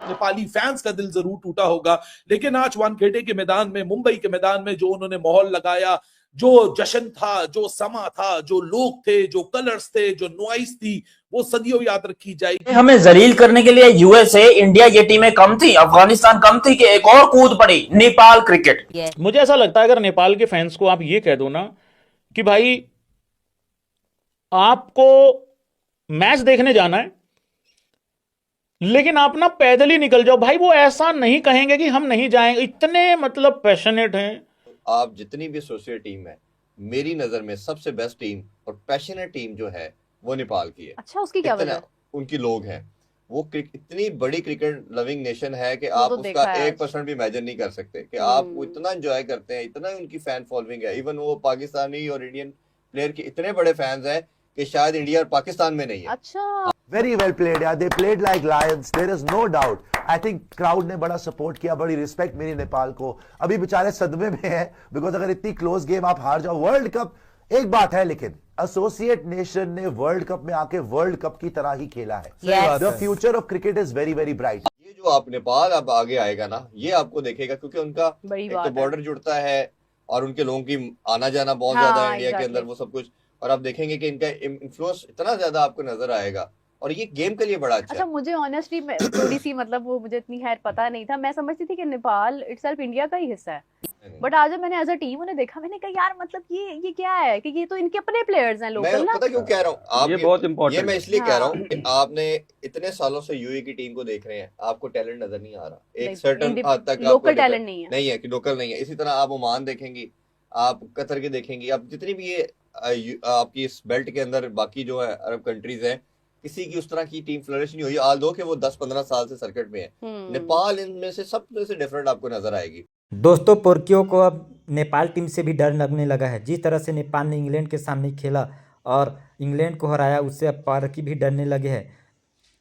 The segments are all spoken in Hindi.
नेपाली फैंस का दिल जरूर टूटा होगा। लेकिन आज वानखेड़े के मैदान में, मुंबई के मैदान में जो उन्होंने माहौल लगाया, जो जश्न था, जो समा था, जो लोग थे, जो कलर्स थे, जो नॉइस थी, वो सदियों याद रखी जाएगी। हमें जलील करने के लिए यूएसए, इंडिया ये टीमें कम थी, अफगानिस्तान कम थी कि एक और कूद पड़ी नेपाल क्रिकेट। मुझे ऐसा लगता है अगर नेपाल के फैंस को आप ये कह दो ना कि भाई आपको मैच देखने जाना है लेकिन आप ना पैदल ही निकल जाओ, भाई वो ऐसा नहीं कहेंगे कि हम नहीं जाएंगे, इतने मतलब पैशनेट हैं। आप जितनी भी एसोसिएट टीम है, मेरी नजर में सबसे बेस्ट टीम और पैशनेट टीम जो है वो नेपाल की है। अच्छा, उसकी क्या वजह है? उनकी लोग हैं, वो इतनी बड़ी क्रिकेट लविंग नेशन है कि आप तो उसका 1% भी इमेजिन नहीं कर सकते कि आप वो इतना एंजॉय करते हैं, इतना उनकी फैन फॉलोइंग है। इवन वो पाकिस्तानी और इंडियन प्लेयर के इतने बड़े फैंस हैं कि शायद इंडिया और पाकिस्तान में नहीं है। अच्छा, Very well played यार, they played like lions, there is no doubt. I think crowd ने बड़ा सपोर्ट किया, बड़ी रिस्पेक्ट मेरी नेपाल को। अभी बेचारे सदमे में है बिकॉज अगर इतनी क्लोज गेम आप हार जाओ। वर्ल्ड कप एक बात है, लेकिन एसोसिएट नेशन ने वर्ल्ड कप में आके वर्ल्ड कप की तरह ही खेला है। The future of cricket is very very bright. ये जो आप नेपाल अब आगे आएगा ना, ये आपको देखेगा क्योंकि उनका एक तो बॉर्डर जुड़ता है और उनके लोगों की आना जाना बहुत ज्यादा है इंडिया के अंदर, वो सब कुछ। और आप देखेंगे कि इनका इन्फ्लुएंस इतना ज्यादा आपको नजर आएगा और ये गेम के लिए बड़ा अच्छा मुझे ऑनेस्टली थोड़ी सी मतलब वो मुझे इतनी खैर पता नहीं था। मैं समझती थी कि नेपाल इटसेल्फ इंडिया का ही हिस्सा है, बट आज जब मैंने एज अ टीम उन्हें देखा, मैंने कहा यार मतलब ये क्या है कि ये तो इनके अपने प्लेयर्स हैं लोकल ना। पता क्यों कह रहा हूँ आप, ये बहुत इंपॉर्टेंट, ये मैं इसलिए कह रहा हूँ कि आपने इतने सालों से यूएई की टीम को देख रहे हैं, आपको टैलेंट नजर नहीं आ रहा, एक सर्टेन हद तक लोकल टैलेंट नहीं है कि लोकल नहीं है। इसी तरह आप ओमान देखेंगी, आप कतर के देखेंगी, आप जितनी भी ये आपकी इस बेल्ट के अंदर बाकी जो है अरब कंट्रीज हैं, किसी की उस तरह की टीम फ्लरिश नहीं हुई। आल दो कि वो 10-15 साल से सर्किट में है। नेपाल इनमें से सबसे डिफरेंट आपको नजर आएगी। दोस्तों, पोर्कियो को अब नेपाल टीम से भी डर लगने लगा है। जिस तरह से नेपाल ने इंग्लैंड के सामने खेला और इंग्लैंड को हराया, उससे अब पोर्की भी डरने लगे हैं।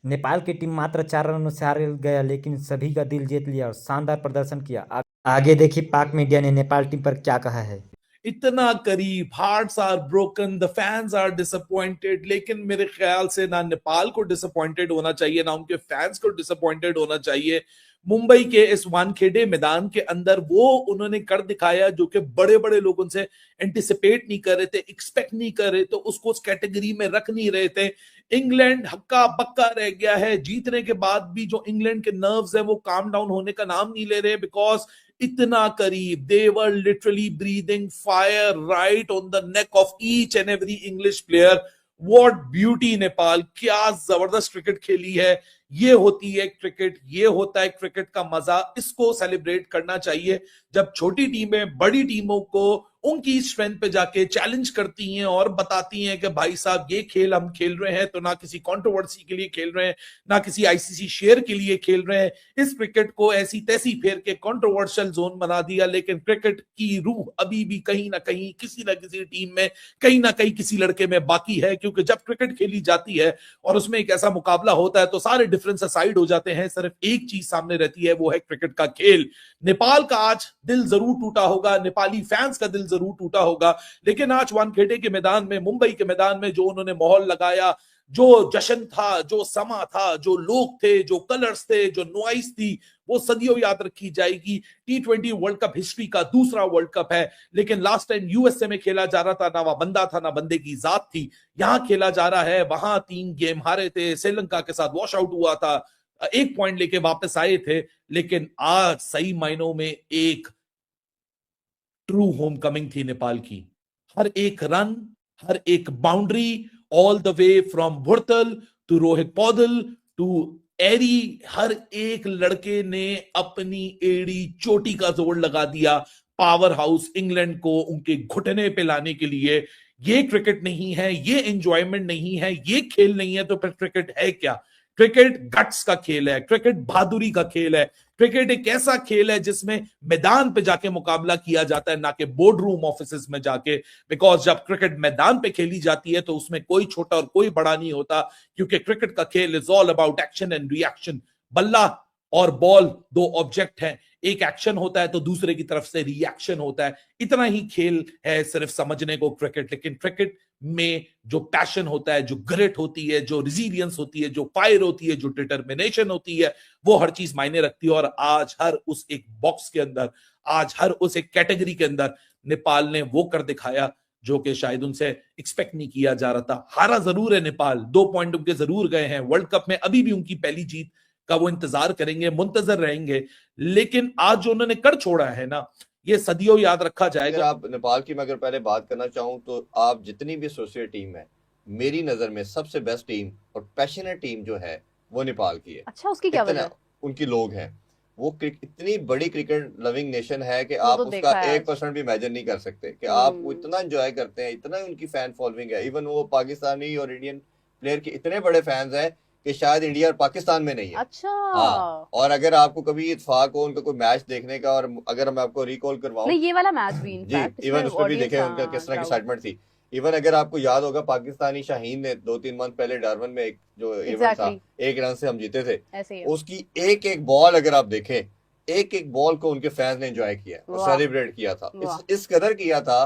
नेपाल की टीम मात्र 4 रनों से हार गया, लेकिन सभी का दिल जीत लिया और शानदार प्रदर्शन किया। आगे देखिए पाक मीडिया ने नेपाल टीम पर क्या कहा है। इतना करीब, hearts are broken, the fans are disappointed. लेकिन मेरे ख्याल से ना नेपाल को डिसअपॉइंटेड होना चाहिए, ना उनके फैंस को डिसअपॉइंटेड होना चाहिए। मुंबई के इस वानखेड़े मैदान के अंदर वो उन्होंने कर दिखाया जो कि बड़े बड़े लोग उनसे एंटिसिपेट नहीं कर रहे थे, एक्सपेक्ट नहीं कर रहे, तो उसको उस कैटेगरी में रख नहीं रहे थे। इंग्लैंड हक्का बक्का रह गया है। जीतने के बाद भी जो इंग्लैंड के नर्व्स है वो काम डाउन होने का नाम नहीं ले रहे, बिकॉज इतना करीब, they were literally breathing fire right on the neck of each and every English player. What beauty Nepal, क्या जबरदस्त क्रिकेट खेली है। ये होती है क्रिकेट, ये होता है क्रिकेट का मजा, इसको सेलिब्रेट करना चाहिए। जब छोटी टीमें बड़ी टीमों को उनकी स्ट्रेंथ पे जाके चैलेंज करती हैं और बताती हैं कि भाई साहब ये खेल हम खेल रहे हैं तो ना किसी कंट्रोवर्सी के लिए खेल रहे हैं, ना किसी आईसीसी शेयर के लिए खेल रहे हैं। इस क्रिकेट को ऐसी तैसी फेर के कंट्रोवर्शियल जोन बना दिया, लेकिन क्रिकेट की रूह अभी भी कहीं ना कहीं किसी ना किसी टीम में, कहीं ना कहीं किसी लड़के में बाकी है। क्योंकि जब क्रिकेट खेली जाती है और उसमें एक ऐसा मुकाबला होता है तो सारे डिफरेंस साइड हो जाते हैं, सिर्फ एक चीज सामने रहती है, वो है क्रिकेट का खेल। नेपाल का आज दिल जरूर टूटा होगा, नेपाली फैंस का दिल जरूर टूटा होगा। लेकिन आज वानखेड़े के मैदान में, मुंबई के मैदान में जो उन्होंने माहौल लगाया, जो जश्न था, जो समा था, जो लोग थे, जो कलर्स थे, जो नॉइस थी, वो सदियों याद रखी जाएगी। T20 वर्ल्ड कप हिस्ट्री का दूसरा वर्ल्ड कप है, लेकिन लास्ट टाइम यूएसए में खेला जा रहा था, ना वह बंदा था ना बंदे की जात थी। यहां खेला जा रहा है, वहां 3 गेम हारे थे, श्रीलंका के साथ वॉश आउट हुआ था, 1 पॉइंट लेके वापस आए थे। लेकिन आज सही मायनों में एक ट्रू होम कमिंग थी नेपाल की। हर एक रन, हर एक boundary, all the way from Bhurtel to Rohit Paudel to Airee, हर एक लड़के ने अपनी एड़ी चोटी का जोर लगा दिया पावर हाउस इंग्लैंड को उनके घुटने पे लाने के लिए। ये क्रिकेट नहीं है, ये एंजॉयमेंट नहीं है, ये खेल नहीं है, तो फिर क्रिकेट है क्या? क्रिकेट गट्स का खेल है, क्रिकेट बहादुरी का खेल है, क्रिकेट एक ऐसा खेल है जिसमें मैदान पे जाके मुकाबला किया जाता है, ना कि बोर्ड रूम ऑफिसेस में जाके। बिकॉज जब क्रिकेट मैदान पे खेली जाती है तो उसमें कोई छोटा और कोई बड़ा नहीं होता, क्योंकि क्रिकेट का खेल is all about action and reaction. बल्ला और बॉल 2 ऑब्जेक्ट हैं, एक एक्शन होता है तो दूसरे की तरफ से रिएक्शन होता है। इतना ही खेल है सिर्फ समझने को क्रिकेट। लेकिन क्रिकेट में जो पैशन होता है, जो ग्रिट होती है, जो रिजिलियंस होती है, जो फायर होती है, जो डिटर्मिनेशन होती है, वो हर चीज मायने रखती है। और आज हर उस एक बॉक्स के अंदर, आज हर उस एक कैटेगरी के अंदर नेपाल ने वो कर दिखाया जो कि शायद उनसे एक्सपेक्ट नहीं किया जा रहा था। हारा जरूर है नेपाल, 2 पॉइंट उनके जरूर गए हैं वर्ल्ड कप में, अभी भी उनकी पहली जीत का वो इंतजार करेंगे, मुंतजर रहेंगे। लेकिन आज जो उन्होंने कर छोड़ा है ना, ये सदियों याद रखा अगर जाएगा। आप नेपाल की मैं अगर पहले बात करना चाहूँ तो आप जितनी भी एसोसिएट टीम है, मेरी नजर में सबसे बेस्ट टीम और पैशनेट टीम जो है वो नेपाल की है। अच्छा, उसकी क्या इतना वजह? उनकी लोग हैं, वो इतनी बड़ी क्रिकेट लविंग नेशन है कि वो आप तो उसका देखा है 1% भी इमेजिन नहीं कर सकते कि आप वो इतना एंजॉय करते हैं, इतना उनकी फैन फॉलोइंग है। इवन वो पाकिस्तानी और इंडियन प्लेयर के इतने बड़े फैंस हैं कि शायद इंडिया और पाकिस्तान में नहीं है। अच्छा। हाँ, और अगर आपको कभी इत्तेफाक हो उनका कोई मैच देखने का, और अगर मैं आपको रिकॉल करवाऊं, नहीं, ये वाला मैच भी जी, इनफैक्ट इवन उसमें भी देखे उनका किस तरह की एक्साइटमेंट थी। इवन अगर आपको याद होगा, पाकिस्तानी शाहीन ने 2-3 मंथ पहले डरबन में एक जो इवेंट था, 1 रन से हम जीते थे, ऐसे ही है। उसकी एक एक बॉल अगर आप देखें, एक एक बॉल को उनके फैंस ने एंजॉय किया और वाह। सेलिब्रेट किया था। वाह। इस कदर किया था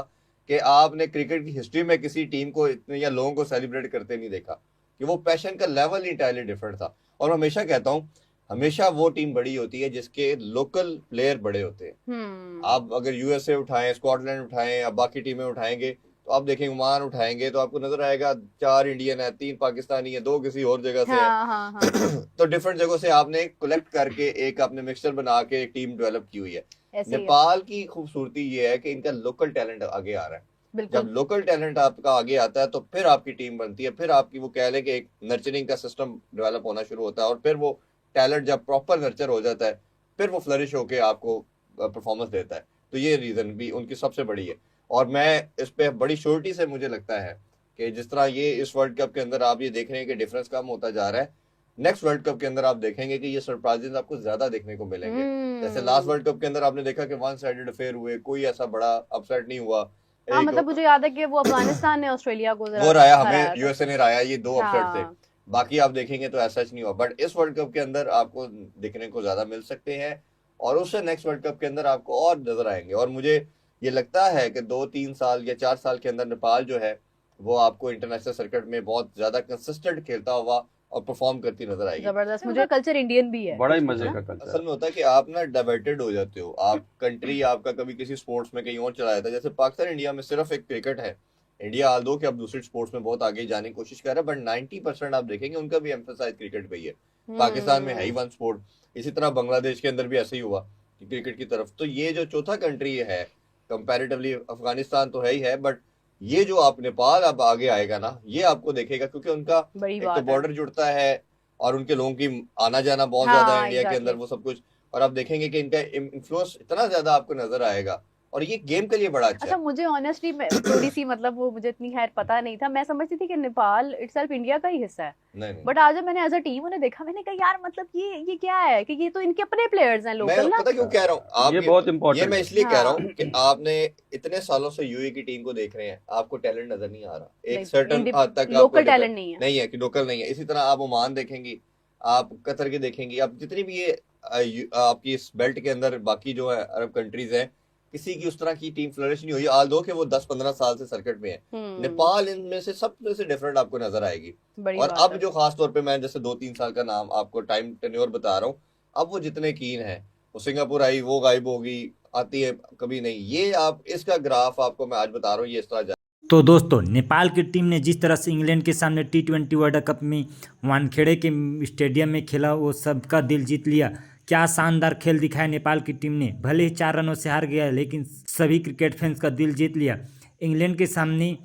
कि आपने क्रिकेट की हिस्ट्री में किसी टीम को इतने या लोगों को सेलिब्रेट करते नहीं देखा, कि वो पैशन का लेवल इंटायरली डिफरेंट था। और मैं हमेशा कहता हूँ, हमेशा वो टीम बड़ी होती है जिसके लोकल प्लेयर बड़े होते हैं। आप अगर यूएसए उठाएं, स्कॉटलैंड उठाएं, अब बाकी टीमें उठाएंगे तो आप देखेंगे, ओमान उठाएंगे तो आपको नजर आएगा 4 इंडियन है, 3 पाकिस्तानी है, 2 किसी और जगह से हाँ। है। तो डिफरेंट जगहों से आपने कलेक्ट करके एक आपने मिक्सचर बना के एक टीम डेवलप की हुई है। ऐसे ही है। नेपाल की खूबसूरती ये है कि इनका लोकल टैलेंट आगे आ रहा है। जब बिल्कुल। लोकल टैलेंट आपका आगे आता है तो फिर आपकी टीम बनती है, फिर आपकी वो कह लें कि एक नर्चरिंग का सिस्टम डेवलप होना शुरू होता है, और फिर वो टैलेंट जब प्रॉपर नर्चर हो जाता है फिर वो फ्लरिश होके आपको परफॉर्मेंस देता है। तो ये रीजन भी उनकी सबसे बड़ी है। और मैं इस पे बड़ी श्योरिटी से मुझे लगता है कि जिस तरह ये इस वर्ल्ड कप के अंदर आप ये देख रहे हैं कि डिफरेंस कम होता जा रहा है, नेक्स्ट वर्ल्ड कप के अंदर आप देखेंगे कि ये सरप्राइजेस आपको ज्यादा देखने को मिलेंगे। जैसे लास्ट वर्ल्ड कप के अंदर आपने देखा कि 1 साइडेड अफेयर हुए, कोई ऐसा बड़ा अपसेट नहीं हुआ। हाँ, मतलब मुझे याद है कि वो अफगानिस्तान ने ऑस्ट्रेलिया को वो राया, हमें यूएसए ने राया, ये 2 अपसेट थे। हाँ। बाकी आप देखेंगे तो ऐसा नहीं हुआ। बट इस वर्ल्ड कप के अंदर आपको देखने को ज्यादा मिल सकते हैं, और उससे नेक्स्ट वर्ल्ड कप के अंदर आपको और नजर आएंगे। और मुझे ये लगता है कि 2-3 साल या 4 साल के अंदर नेपाल जो है वो आपको इंटरनेशनल सर्किट में बहुत ज्यादा कंसिस्टेंट खेलता हुआ और परफॉर्म करती नजर आएगी। जबरदस्त। मुझे कल्चर इंडियन भी है, बड़ा ही मजे का कल्चर। असल में होता है कि आप ना डाइवर्टेड हो जाते हो, आप कंट्री आपका कभी किसी स्पोर्ट्स में कहीं और चला जाता है। जैसे पाकिस्तान इंडिया में सिर्फ एक क्रिकेट है, इंडिया आल दो कि अब दूसरे स्पोर्ट्स में बहुत आगे जाने की कोशिश कर रहा है, बट 90% आप देखेंगे उनका भी एम्फेसाइज क्रिकेट पे ही है। पाकिस्तान में है ही 1 स्पोर्ट, इसी तरह बांग्लादेश के अंदर भी ऐसे ही हुआ कि क्रिकेट की तरफ। तो ये जो चौथा कंट्री है कंपैरेटिवली, अफगानिस्तान तो है ही है, बट ये जो आप नेपाल अब आगे आएगा ना, ये आपको देखेगा, क्योंकि उनका बड़ी एक बात तो है। बॉर्डर जुड़ता है और उनके लोगों की आना जाना बहुत हाँ, ज्यादा है इंडिया के exactly। अंदर, वो सब कुछ। और आप देखेंगे कि इनका इन्फ्लुएंस इतना ज्यादा आपको नजर आएगा, और ये गेम के लिए बड़ा अच्छा अच्छा, है। मुझे ऑनेस्टली थोड़ी सी मतलब वो मुझे इतनी खैर पता नहीं था। मैं समझती थी कि नेपाल इटसेल्फ इंडिया का ही हिस्सा है, नहीं बट आज जब मैंने एज अ टीम उन्हें देखा, मैंने कहा यार मतलब ये क्या है कि ये तो इनके अपने प्लेयर्स हैं मैं लोकल ना। पता क्यों कह रहा हूँ आप ये बहुत ये इंपॉर्टेंट मैं है। इसलिए कह रहा हूँ हाँ। कि आपने इतने सालों से यूएई की टीम को देख रहे हैं, आपको टैलेंट नजर नहीं आ रहा, एक नहीं, सर्टन हद तक लोकल टैलेंट नहीं है। नहीं है कि लोकल नहीं है। इसी तरह आप ओमान देखेंगी, आप कतर के देखेंगी, आप जितनी भी ये आपकी इस बेल्ट के अंदर बाकी जो है अरब कंट्रीज हैं, किसी की उस तरह की टीम फ्लरिश नहीं हुई, आल दो कि वो 10-15 साल से सर्किट में है। नेपाल इनमें से सबसे से डिफरेंट आपको नजर आएगी। बड़ी और बात अब है। जो खास तौर पे मैं जैसे 2-3 साल का नाम आपको टाइम टेन्योर बता रहा हूँ, अब वो जितने कीन है, वो सिंगापुर आई, वो गायब होगी, आती है कभी नहीं। ये आप इसका ग्राफ आपको मैं आज बता रहा हूँ, ये इस तरह तो दोस्तों, नेपाल की टीम ने जिस तरह से इंग्लैंड के सामने T20 वर्ल्ड कप में वानखेड़े के स्टेडियम में खेला, वो सबका दिल जीत लिया। क्या शानदार खेल दिखाया नेपाल की टीम ने। भले ही 4 रनों से हार गया, लेकिन सभी क्रिकेट फैंस का दिल जीत लिया। इंग्लैंड के सामने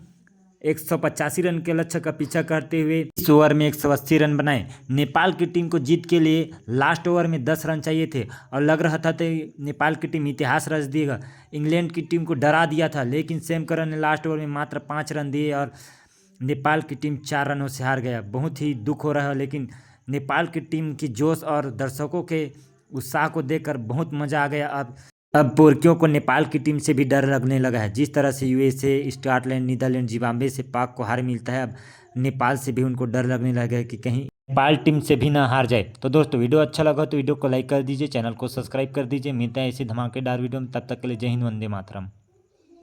185 रन के लक्ष्य का पीछा करते हुए इस ओवर में 180 रन बनाए। नेपाल की टीम को जीत के लिए लास्ट ओवर में 10 रन चाहिए थे, और लग रहा था कि नेपाल की टीम इतिहास रच देगा। इंग्लैंड की टीम को डरा दिया था, लेकिन सैम करन ने लास्ट ओवर में मात्र 5 रन दिए और नेपाल की टीम 4 रनों से हार गया। बहुत ही दुख हो रहा है, लेकिन नेपाल की टीम की जोश और दर्शकों के उत्साह को देखकर बहुत मज़ा आ गया। अब पोर्कियों को नेपाल की टीम से भी डर लगने लगा है। जिस तरह से यूएसए, स्कॉटलैंड, नीदरलैंड, जिम्बाब्वे से पाक को हार मिलता है, अब नेपाल से भी उनको डर लगने लगा है कि कहीं नेपाल टीम से भी ना हार जाए। तो दोस्तों, वीडियो अच्छा लगा तो वीडियो को लाइक कर दीजिए, चैनल को सब्सक्राइब कर दीजिए। मिलते हैं ऐसी धमाकेदार वीडियो में, तब तक के लिए जय हिंद, वंदे मातरम।